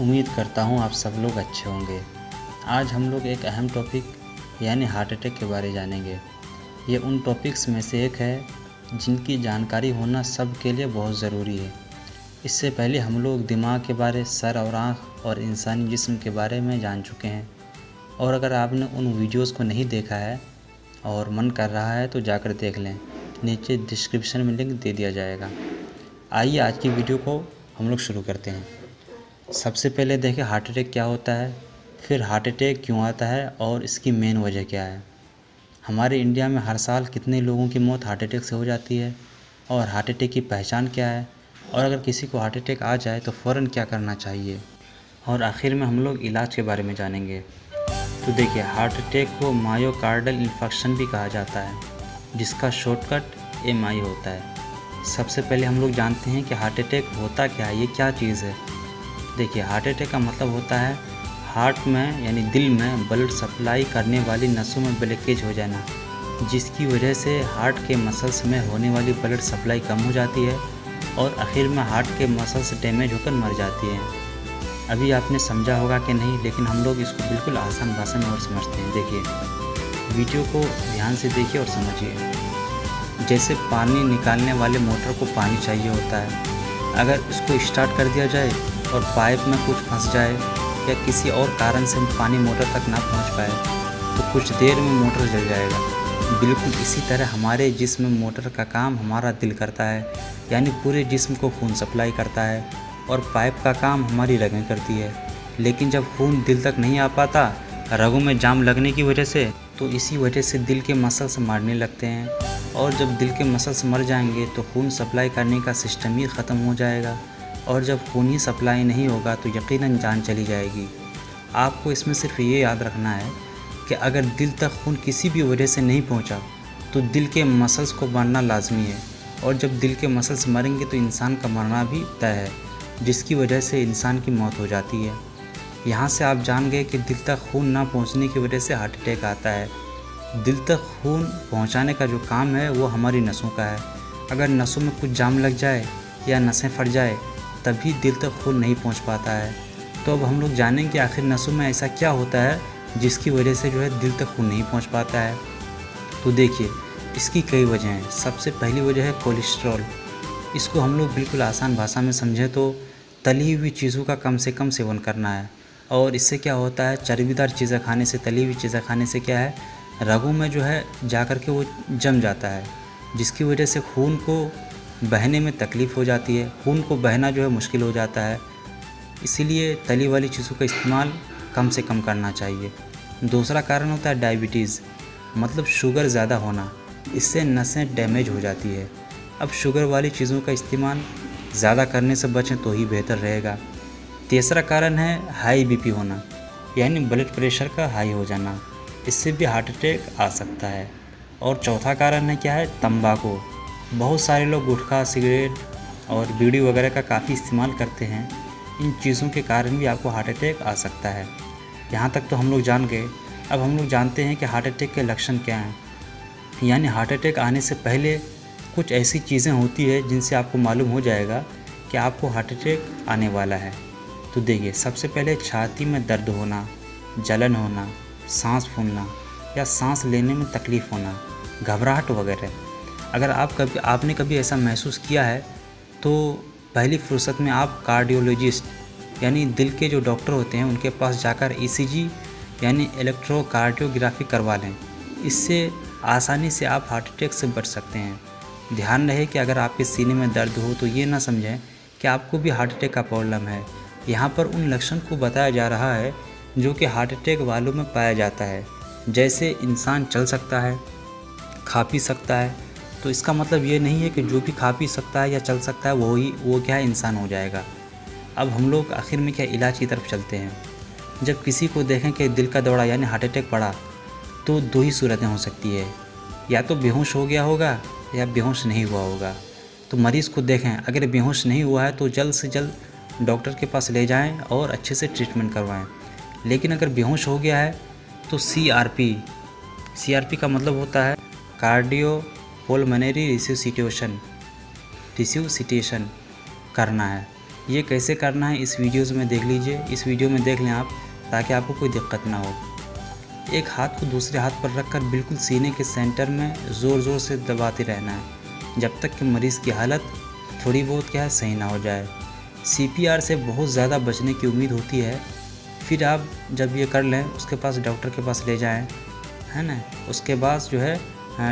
उम्मीद करता हूँ आप सब लोग अच्छे होंगे। आज हम लोग एक अहम टॉपिक यानी हार्ट अटैक के बारे जानेंगे। ये उन टॉपिक्स में से एक है जिनकी जानकारी होना सब के लिए बहुत ज़रूरी है। इससे पहले हम लोग दिमाग के बारे, सर और आँख और इंसानी जिस्म के बारे में जान चुके हैं। और अगर आपने उन वीडियोस को नहीं देखा है और मन कर रहा है तो जाकर देख लें, नीचे डिस्क्रिप्शन में लिंक दे दिया जाएगा। आइए आज की वीडियो को हम लोग शुरू करते हैं। सबसे पहले देखें हार्ट अटैक क्या होता है, फिर हार्ट अटैक क्यों आता है और इसकी मेन वजह क्या है। हमारे इंडिया में हर साल कितने लोगों की मौत हार्ट अटैक से हो जाती है और हार्ट अटैक की पहचान क्या है, और अगर किसी को हार्ट अटैक आ जाए तो फ़ौरन क्या करना चाहिए, और आखिर में हम लोग इलाज के बारे में जानेंगे। तो देखिए, हार्ट अटैक को मायोकार्डल इन्फेक्शन भी कहा जाता है, जिसका शॉर्टकट MI होता है। सबसे पहले हम लोग जानते हैं कि हार्ट अटैक होता क्या है, ये क्या चीज़ है। देखिए, हार्ट अटैक का मतलब होता है हार्ट में यानी दिल में ब्लड सप्लाई करने वाली नसों में ब्लॉकेज हो जाना, जिसकी वजह से हार्ट के मसल्स में होने वाली ब्लड सप्लाई कम हो जाती है और आखिर में हार्ट के मसल्स डैमेज होकर मर जाती हैं। अभी आपने समझा होगा कि नहीं, लेकिन हम लोग इसको बिल्कुल आसान भाषा में और समझते हैं। देखिए, वीडियो को ध्यान से देखिए और समझिए। जैसे पानी निकालने वाले मोटर को पानी चाहिए होता है, अगर इसको स्टार्ट कर दिया जाए और पाइप में कुछ फंस जाए या किसी और कारण से पानी मोटर तक ना पहुंच पाए तो कुछ देर में मोटर जल जाएगा। बिल्कुल इसी तरह हमारे जिस्म में मोटर का काम हमारा दिल करता है, यानी पूरे जिस्म को खून सप्लाई करता है, और पाइप का काम हमारी रगें करती है। लेकिन जब खून दिल तक नहीं आ पाता रगों में जाम लगने की वजह से, तो इसी वजह से दिल के मसल्स मरने लगते हैं, और जब दिल के मसल्स मर जाएंगे तो खून सप्लाई करने का सिस्टम ही ख़त्म हो जाएगा, और जब खून ही सप्लाई नहीं होगा तो यकीनन जान चली जाएगी। आपको इसमें सिर्फ ये याद रखना है कि अगर दिल तक खून किसी भी वजह से नहीं पहुंचा तो दिल के मसल्स को मरना लाजमी है, और जब दिल के मसल्स मरेंगे तो इंसान का मरना भी तय है, जिसकी वजह से इंसान की मौत हो जाती है। यहाँ से आप जान गए कि दिल तक खून ना पहुँचने की वजह से हार्ट अटैक आता है। दिल तक खून पहुँचाने का जो काम है वो हमारी नसों का है। अगर नसों में कुछ जाम लग जाए या नसें फट जाए तभी दिल तक खून नहीं पहुंच पाता है। तो अब हम लोग जानें कि आखिर नसों में ऐसा क्या होता है जिसकी वजह से जो है दिल तक खून नहीं पहुंच पाता है। तो देखिए, इसकी कई वजह हैं। सबसे पहली वजह है कोलेस्ट्रॉल। इसको हम लोग बिल्कुल आसान भाषा में समझें तो तली हुई चीज़ों का कम से कम सेवन करना है। और इससे क्या होता है, चर्बीदार चीज़ें खाने से, तली हुई चीज़ें खाने से क्या है, रगों में जो है जा कर के वो जम जाता है, जिसकी वजह से खून को बहने में तकलीफ़ हो जाती है। खून को बहना जो है मुश्किल हो जाता है। इसीलिए तली वाली चीज़ों का इस्तेमाल कम से कम करना चाहिए। दूसरा कारण होता है डायबिटीज़, मतलब शुगर ज़्यादा होना। इससे नसें डैमेज हो जाती है। अब शुगर वाली चीज़ों का इस्तेमाल ज़्यादा करने से बचें तो ही बेहतर रहेगा। तीसरा कारण है हाई BP होना, यानी ब्लड प्रेशर का हाई हो जाना। इससे भी हार्ट अटैक आ सकता है। और चौथा कारण है क्या है, तंबाकू। बहुत सारे लोग गुटखा, सिगरेट और बीड़ी वगैरह का काफ़ी इस्तेमाल करते हैं। इन चीज़ों के कारण भी आपको हार्ट अटैक आ सकता है। यहाँ तक तो हम लोग जान गए। अब हम लोग जानते हैं कि हार्ट अटैक के लक्षण क्या हैं। यानी हार्ट अटैक आने से पहले कुछ ऐसी चीज़ें होती है जिनसे आपको मालूम हो जाएगा कि आपको हार्ट अटैक आने वाला है। तो देखिए, सबसे पहले छाती में दर्द होना, जलन होना, सांस फूलना या सांस लेने में तकलीफ़ होना, घबराहट वगैरह। अगर आपने कभी ऐसा महसूस किया है तो पहली फुर्सत में आप कार्डियोलॉजिस्ट यानी दिल के जो डॉक्टर होते हैं उनके पास जाकर ECG यानी इलेक्ट्रोकार्डियोग्राफी करवा लें। इससे आसानी से आप हार्ट अटैक से बच सकते हैं। ध्यान रहे कि अगर आपके सीने में दर्द हो तो ये ना समझें कि आपको भी हार्ट अटैक का प्रॉब्लम है। यहाँ पर उन लक्षण को बताया जा रहा है जो कि हार्ट अटैक वालों में पाया जाता है। जैसे इंसान चल सकता है, खा पी सकता है। तो इसका मतलब ये नहीं है कि जो भी खा पी सकता है या चल सकता है वो क्या है, इंसान हो जाएगा। अब हम लोग आखिर में क्या इलाज की तरफ चलते हैं। जब किसी को देखें कि दिल का दौरा यानी हार्ट अटैक पड़ा तो दो ही सूरतें हो सकती है, या तो बेहोश हो गया होगा या बेहोश नहीं हुआ होगा। तो मरीज़ को देखें, अगर बेहोश नहीं हुआ है तो जल्द से जल्द डॉक्टर के पास ले जाएं और अच्छे से ट्रीटमेंट करवाएं। लेकिन अगर बेहोश हो गया है तो CRP का मतलब होता है कार्डियो पुल्मोनरी रिससिटेशन करना है। ये कैसे करना है इस वीडियोज़ में देख लीजिए, इस वीडियो में देख लें आप, ताकि आपको कोई दिक्कत ना हो। एक हाथ को दूसरे हाथ पर रखकर बिल्कुल सीने के सेंटर में ज़ोर ज़ोर से दबाते रहना है, जब तक कि मरीज़ की हालत थोड़ी बहुत सही ना हो जाए। CPR से बहुत ज़्यादा बचने की उम्मीद होती है। फिर आप जब ये कर लें, उसके पास डॉक्टर के पास ले जाएं, है ना। उसके बाद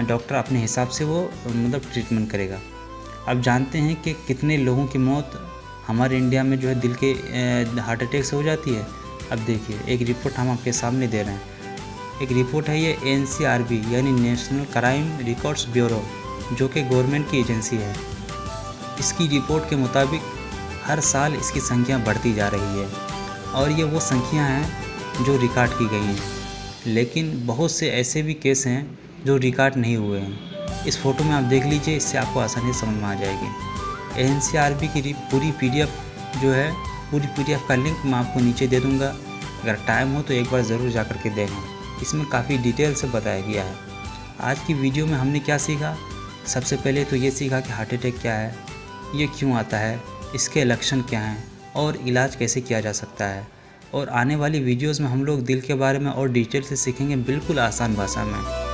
डॉक्टर अपने हिसाब से वो ट्रीटमेंट करेगा। अब जानते हैं कि कितने लोगों की मौत हमारे इंडिया में दिल के हार्ट अटैक से हो जाती है। अब देखिए, एक रिपोर्ट हम आपके सामने दे रहे हैं। एक रिपोर्ट है ये NCRB यानी नेशनल क्राइम रिकॉर्ड्स ब्यूरो, जो कि गवर्नमेंट की एजेंसी है। इसकी रिपोर्ट के मुताबिक हर साल इसकी संख्या बढ़ती जा रही है, और ये वो संख्या हैं जो रिकॉर्ड की गई हैं। लेकिन बहुत से ऐसे भी केस हैं जो रिकॉर्ड नहीं हुए हैं। इस फ़ोटो में आप देख लीजिए, इससे आपको आसानी से समझ में आ जाएगी। NCRB की पूरी PDF का लिंक मैं आपको नीचे दे दूँगा। अगर टाइम हो तो एक बार ज़रूर जा कर के देखें, इसमें काफ़ी डिटेल से बताया गया है। आज की वीडियो में हमने क्या सीखा? सबसे पहले तो ये सीखा कि हार्ट अटैक क्या है, ये क्यों आता है, इसके लक्षण क्या हैं और इलाज कैसे किया जा सकता है। और आने वाली वीडियोस में हम लोग दिल के बारे में और डिटेल से सीखेंगे, बिल्कुल आसान भाषा में।